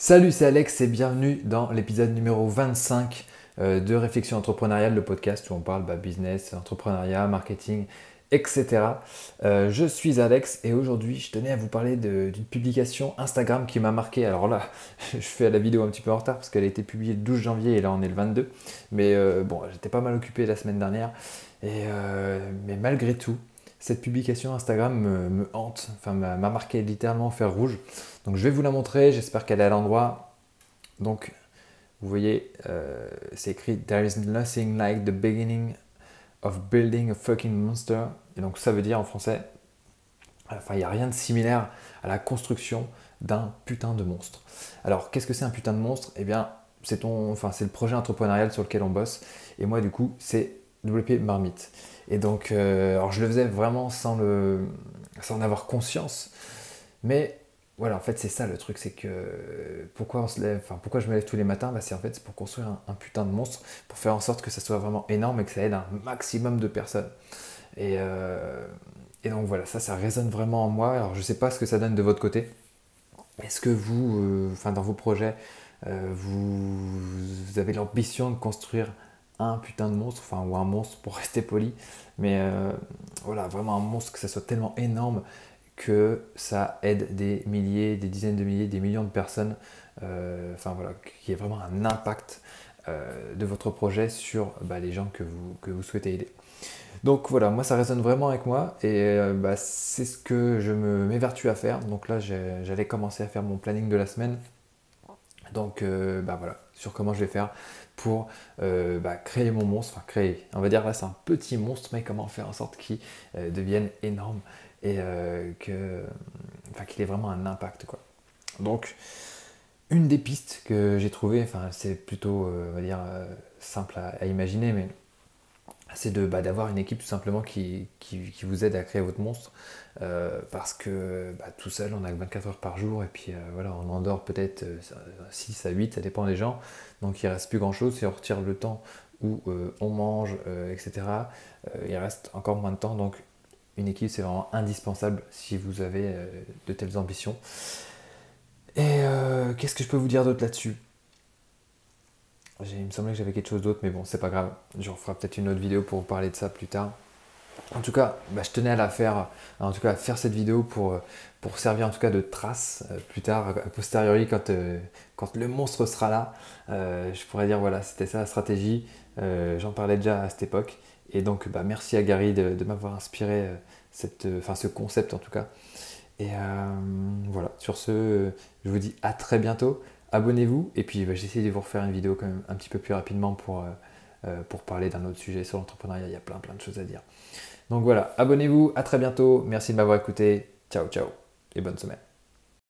Salut, c'est Alex et bienvenue dans l'épisode numéro 25 de Réflexion entrepreneuriale, le podcast où on parle business, entrepreneuriat, marketing, etc. Je suis Alex et aujourd'hui je tenais à vous parler d'une publication Instagram qui m'a marqué. Alors là, je fais la vidéo un petit peu en retard parce qu'elle a été publiée le 12 janvier et là on est le 22. Mais bon, j'étais pas mal occupé la semaine dernière. Mais malgré tout, cette publication Instagram me hante, enfin m'a marqué littéralement au fer rouge. Donc je vais vous la montrer, j'espère qu'elle est à l'endroit. Donc vous voyez, c'est écrit There is nothing like the beginning of building a fucking monster. Et donc ça veut dire en français, enfin il n'y a rien de similaire à la construction d'un putain de monstre. Alors qu'est-ce que c'est un putain de monstre? Eh bien c'est le projet entrepreneurial sur lequel on bosse. Et moi du coup c'est WP Marmite. Et donc alors je le faisais vraiment sans en avoir conscience. Mais voilà, en fait, c'est ça le truc, c'est que pourquoi on se lève, enfin pourquoi je me lève tous les matins, c'est pour construire un putain de monstre, pour faire en sorte que ça soit vraiment énorme et que ça aide un maximum de personnes. Et, euh, et donc voilà, ça résonne vraiment en moi. Alors je sais pas ce que ça donne de votre côté. Est-ce que vous, dans vos projets, vous avez l'ambition de construire un putain de monstre, enfin ou un monstre pour rester poli, mais voilà, vraiment un monstre que ça soit tellement énorme que ça aide des milliers, des dizaines de milliers, des millions de personnes, enfin voilà, qu'il y ait vraiment un impact de votre projet sur les gens que vous souhaitez aider. Donc voilà, moi ça résonne vraiment avec moi et c'est ce que je m'évertue à faire. Donc là j'allais commencer à faire mon planning de la semaine. Donc voilà, sur comment je vais faire pour créer mon monstre, enfin créer, on va dire là c'est un petit monstre, mais comment faire en sorte qu'il devienne énorme et qu'il ait vraiment un impact quoi. Donc une des pistes que j'ai trouvées, enfin c'est plutôt on va dire simple à imaginer, mais c'est d'avoir une équipe tout simplement qui vous aide à créer votre monstre parce que tout seul on a que 24 heures par jour et puis voilà, on endort peut-être 6 à 8, ça dépend des gens, donc il reste plus grand chose si on retire le temps où on mange, etc. Il reste encore moins de temps, donc une équipe c'est vraiment indispensable si vous avez de telles ambitions. Et qu'est-ce que je peux vous dire d'autre là-dessus? Il me semblait que j'avais quelque chose d'autre, mais bon, c'est pas grave. Je referai peut-être une autre vidéo pour vous parler de ça plus tard. En tout cas, je tenais à la faire, en tout cas à faire cette vidéo pour servir en tout cas de trace plus tard, a posteriori, quand le monstre sera là. Je pourrais dire, voilà, c'était ça la stratégie. J'en parlais déjà à cette époque. Et donc, merci à Gary de m'avoir inspiré ce concept en tout cas. Et voilà, sur ce, je vous dis à très bientôt. Abonnez-vous et puis j'essaie de vous refaire une vidéo quand même un petit peu plus rapidement pour parler d'un autre sujet sur l'entrepreneuriat. Il y a plein de choses à dire. Donc voilà, abonnez-vous, à très bientôt. Merci de m'avoir écouté. Ciao, ciao et bonne semaine.